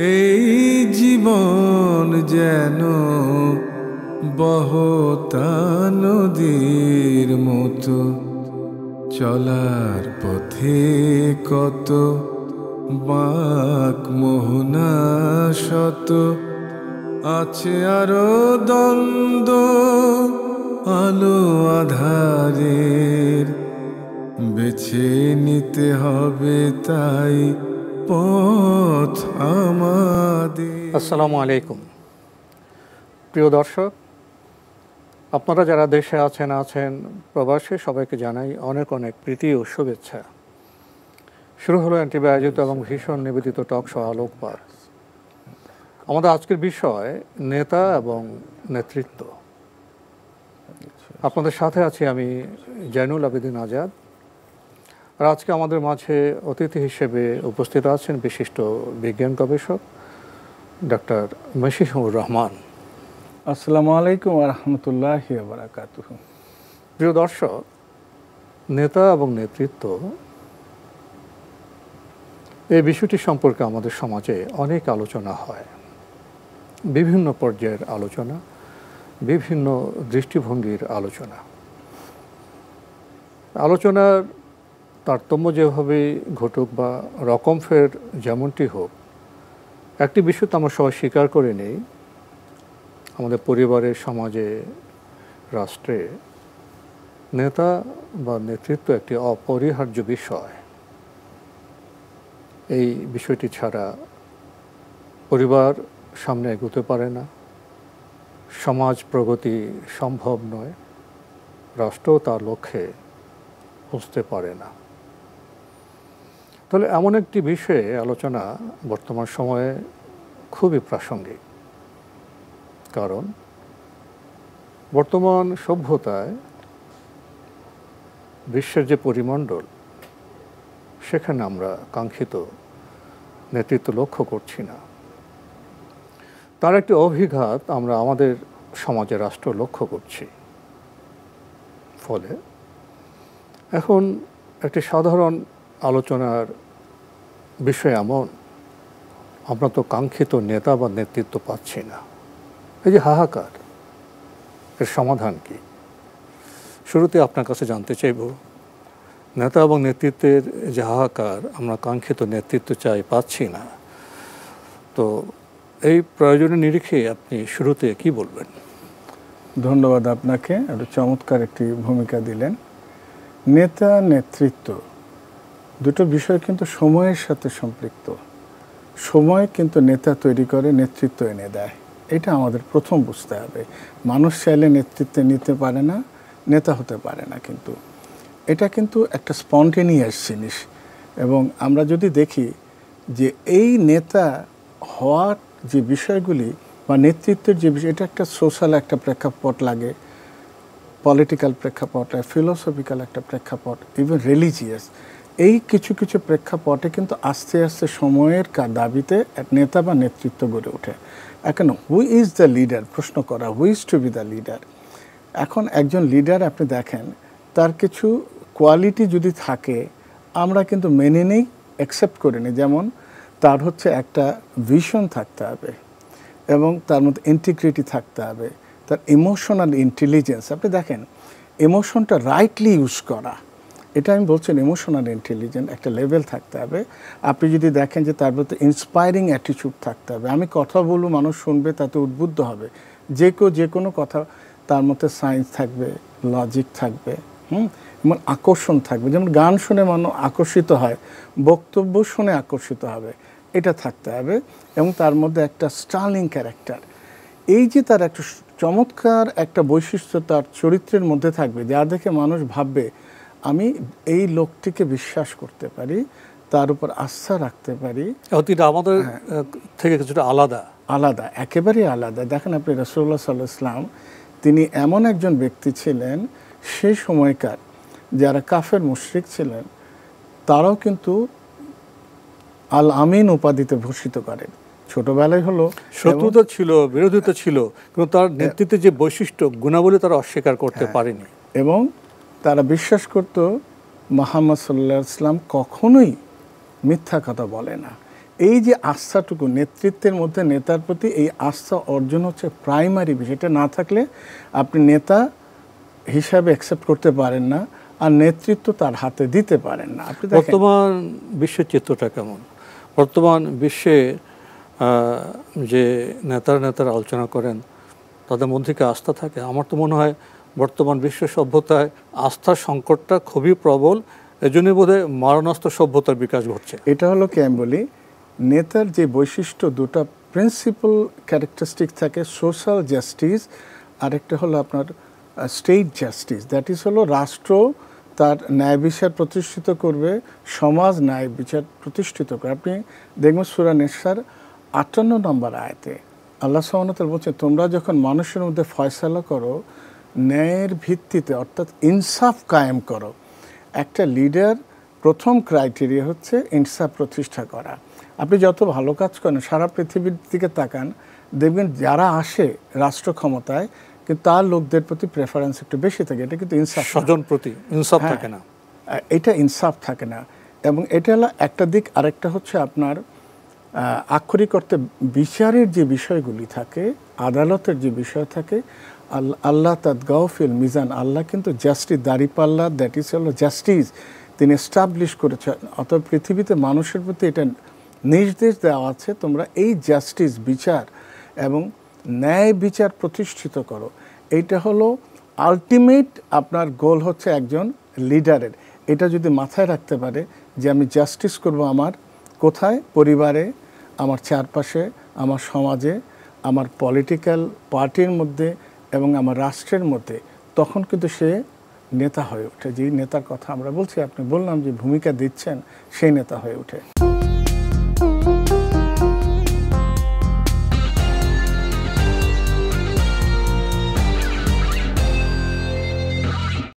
এই জীবন যেন বহতা নদীর মতো, চলার পথে কত বাঁক মোহনা শত, আছে আরো দ্বন্দ্ব আলো আধারের, বেছে নিতে হবে তাই পথ আমাদের। আসসালামু আলাইকুম প্রিয় দর্শক, আপনারা যারা দেশে আছেন প্রবাসে, সবাইকে জানাই অনেক অনেক প্রীতি ও শুভেচ্ছা। শুরু হলো এনটিভি আয়োজিত এবং ভীষণ নিবেদিত টক শো আলোকপাত। আমাদের আজকের বিষয় নেতা এবং নেতৃত্ব। আপনাদের সাথে আছি আমি জয়নুল আবেদিন আজাদ। আর আজকে আমাদের মাঝে অতিথি হিসেবে উপস্থিত আছেন বিশিষ্ট বিজ্ঞান গবেষক ডক্টর মশিহুর রহমান। আসসালামু আলাইকুম ওয়া রাহমাতুল্লাহি ওয়া বারাকাতুহু। প্রিয় দর্শক, নেতা এবং নেতৃত্ব এই বিষয়টি সম্পর্কে আমাদের সমাজে অনেক আলোচনা হয়, বিভিন্ন পর্যায়ের আলোচনা, বিভিন্ন দৃষ্টিভঙ্গির আলোচনার তারতম্য যেভাবে ঘটুক বা রকম ফের যেমনটি হোক, একটি বিষয় তো আমরা সবাই স্বীকার করে নেই, আমাদের পরিবারে, সমাজে, রাষ্ট্রে নেতা বা নেতৃত্ব একটি অপরিহার্য বিষয়। এই বিষয়টি ছাড়া পরিবার সামনে এগোতে পারে না, সমাজ প্রগতি সম্ভব নয়, রাষ্ট্র তার লক্ষ্যে পৌঁছতে পারে না। তাহলে এমন একটি বিষয়ে আলোচনা বর্তমান সময়ে খুবই প্রাসঙ্গিক, কারণ বর্তমান সভ্যতায় বিশ্বের যে পরিমণ্ডল, সেখানে আমরা কাঙ্ক্ষিত নেতৃত্ব লক্ষ্য করছি না। তার একটি অভিঘাত আমরা আমাদের সমাজে, রাষ্ট্র লক্ষ্য করছি। ফলে এখন একটি সাধারণ আলোচনার বিষয় এমন, আমরা তো কাঙ্ক্ষিত নেতা বা নেতৃত্ব পাচ্ছি না। এই যে হাহাকার, এর সমাধান কি? শুরুতে আপনার কাছে জানতে চাইব, নেতা এবং নেতৃত্বের যে হাহাকার, আমরা কাঙ্ক্ষিত নেতৃত্ব চাই, পাচ্ছি না, তো এই প্রয়োজনের নিরিখে আপনি শুরুতে কি বলবেন? ধন্যবাদ আপনাকে, একটা চমৎকার একটি ভূমিকা দিলেন। নেতা নেতৃত্ব দুটো বিষয় কিন্তু সময়ের সাথে সম্পৃক্ত। সময় কিন্তু নেতা তৈরি করে, নেতৃত্ব এনে দেয়। এটা আমাদের প্রথম বুঝতে হবে। মানুষ চাইলে নেতৃত্বে নিতে পারে না, নেতা হতে পারে না, কিন্তু এটা কিন্তু একটা স্পন্টেনিয়াস জিনিস। এবং আমরা যদি দেখি যে এই নেতা হওয়ার যে বিষয়গুলি বা নেতৃত্বের যে বিষয়, এটা একটা সোশ্যাল একটা প্রেক্ষাপট লাগে, পলিটিক্যাল প্রেক্ষাপট, ফিলোসফিক্যাল একটা প্রেক্ষাপট, ইভেন রিলিজিয়াস। এই কিছু কিছু প্রেক্ষাপটে কিন্তু আস্তে আস্তে সময়ের দাবিতে এক নেতা বা নেতৃত্ব গড়ে ওঠে। এখন হু ইজ দ্য লিডার প্রশ্ন করা, who is to be the leader. এখন একজন লিডার আপনি দেখেন, তার কিছু কোয়ালিটি যদি থাকে আমরা কিন্তু মেনে নেই, অ্যাকসেপ্ট করে নিই। যেমন তার হচ্ছে একটা ভিশন থাকতে হবে, এবং তার মধ্যে ইন্টিগ্রিটি থাকতে হবে, তার ইমোশনাল ইন্টেলিজেন্স। আপনি দেখেন, ইমোশনটা রাইটলি ইউজ করা, এটা আমি বলছেন ইমোশনাল ইন্টেলিজেন্স একটা লেভেল থাকতে হবে। আপনি যদি দেখেন যে তার মধ্যে ইন্সপায়ারিং অ্যাটিটিউড থাকতে হবে, আমি কথা বলবো মানুষ শুনবে, তাতে উদ্বুদ্ধ হবে। যে কোনো কথা, তার মধ্যে সায়েন্স থাকবে, লজিক থাকবে, এবং আকর্ষণ থাকবে। যেমন গান শুনে মানুষ আকর্ষিত হয়, বক্তব্য শুনে আকর্ষিত হবে, এটা থাকতে হবে। এবং তার মধ্যে একটা স্টার্লিং ক্যারেক্টার, এই যে তার একটা চমৎকার একটা বৈশিষ্ট্য তার চরিত্রের মধ্যে থাকবে, যা দেখে মানুষ ভাববে আমি এই লোকটিকে বিশ্বাস করতে পারি, তার উপর আস্থা রাখতে পারি। অতীত আমাদের থেকে কিছুটা আলাদা, একেবারেই আলাদা। দেখেন আপনি রাসূলুল্লাহ সাল্লাল্লাহু আলাইহি ওয়াসাল্লাম, তিনি এমন একজন ব্যক্তি ছিলেন, সেই সময়কার যারা কাফের মুশরিক ছিলেন তারাও কিন্তু আল আমিন উপাধিতে ভূষিত করেন। ছোটবেলায় হলো শত্রুতা ছিল, বিরোধিতা ছিল, কিন্তু তার নেতৃত্বের যে বৈশিষ্ট্য, গুণাবলী তারা অস্বীকার করতে পারেনি। এবং তারা বিশ্বাস করত মুহাম্মদ সাল্লাল্লাহু আলাইহি ওয়াসাল্লাম কখনোই মিথ্যা কথা বলে না। এই যে আস্থাটুকু নেতৃত্বের মধ্যে নেতার প্রতি এই আস্থা অর্জন হচ্ছে প্রাইমারি বিষয়। এটা না থাকলে আপনি নেতা হিসাবে অ্যাকসেপ্ট করতে পারেন না, আর নেতৃত্ব তার হাতে দিতে পারেন না। আপনি বর্তমান বিশ্বের চিত্রটা কেমন? বর্তমান বিশ্বে যে নেতারা আলোচনা করেন তাদের মধ্যে কি আস্থা থাকে? আমার তো মনে হয় বর্তমান বিশ্ব সভ্যতায় আস্থার সংকটটা খুবই প্রবল, এজন্যই বোধহয় মারণাস্ত্র সভ্যতার বিকাশ ঘটছে। এটা হলো কি আমি বলি, নেতার যে বৈশিষ্ট্য দুটা প্রিন্সিপাল ক্যারেক্টারিস্টিক থাকে, সোশ্যাল জাস্টিস আর একটা হলো আপনার স্টেট জাস্টিস। দ্যাট ইজ হলো রাষ্ট্র তার ন্যায় বিচার প্রতিষ্ঠিত করবে, সমাজ ন্যায় বিচার প্রতিষ্ঠিত করবে। আপনি দেখবেন সূরা নিসার 58 নম্বর আয়াতে আল্লাহ সুবহানাহু ওয়া তাআলা বলছেন, তোমরা যখন মানুষের মধ্যে ফয়সালা করো ন্যায়ের ভিত্তিতে, অর্থাৎ ইনসাফ কায়েম করো। একটা লিডার প্রথম ক্রাইটেরিয়া হচ্ছে ইনসাফ প্রতিষ্ঠা করা। আপনি যত ভালো কাজ করেন সারা পৃথিবীর দিকে তাকান, দেখবেন যারা আসে রাষ্ট্র ক্ষমতায় কিন্তু তার লোকদের প্রতি প্রেফারেন্স একটু বেশি থাকে। এটা কিন্তু ইনসাফ, স্বজন প্রতি ইনসাফ থাকে না, এটা ইনসাফ থাকে না। এবং এটা হলো একটা দিক। আরেকটা হচ্ছে আপনার আক্ষরিক অর্থে বিচারের যে বিষয়গুলি থাকে, আদালতের যে বিষয় থাকে, আল্লাহ তাদগাও ফিল মিজান, আল্লাহ কিন্তু জাস্টিস দাঁড়িপাল্লা, দ্যাট ইজ হলো জাস্টিস তিনি এস্টাবলিশ করেছেন। অতএব পৃথিবীতে মানুষের প্রতি এটা নির্দেশ দেওয়া আছে, তোমরা এই জাস্টিস বিচার এবং ন্যায় বিচার প্রতিষ্ঠিত করো। এইটা হলো আলটিমেট আপনার গোল হচ্ছে একজন লিডারের। এটা যদি মাথায় রাখতে পারে যে আমি জাস্টিস করব আমার কোথায়, পরিবারে, আমার চারপাশে, আমার সমাজে, আমার পলিটিক্যাল পার্টির মধ্যে এবং আমার রাষ্ট্রের মধ্যে, তখন কিন্তু সে নেতা হয়ে ওঠে। যেই নেতার কথা আমরা বলছি, আপনি বললাম যে ভূমিকা দিচ্ছেন, সেই নেতা হয়ে ওঠে।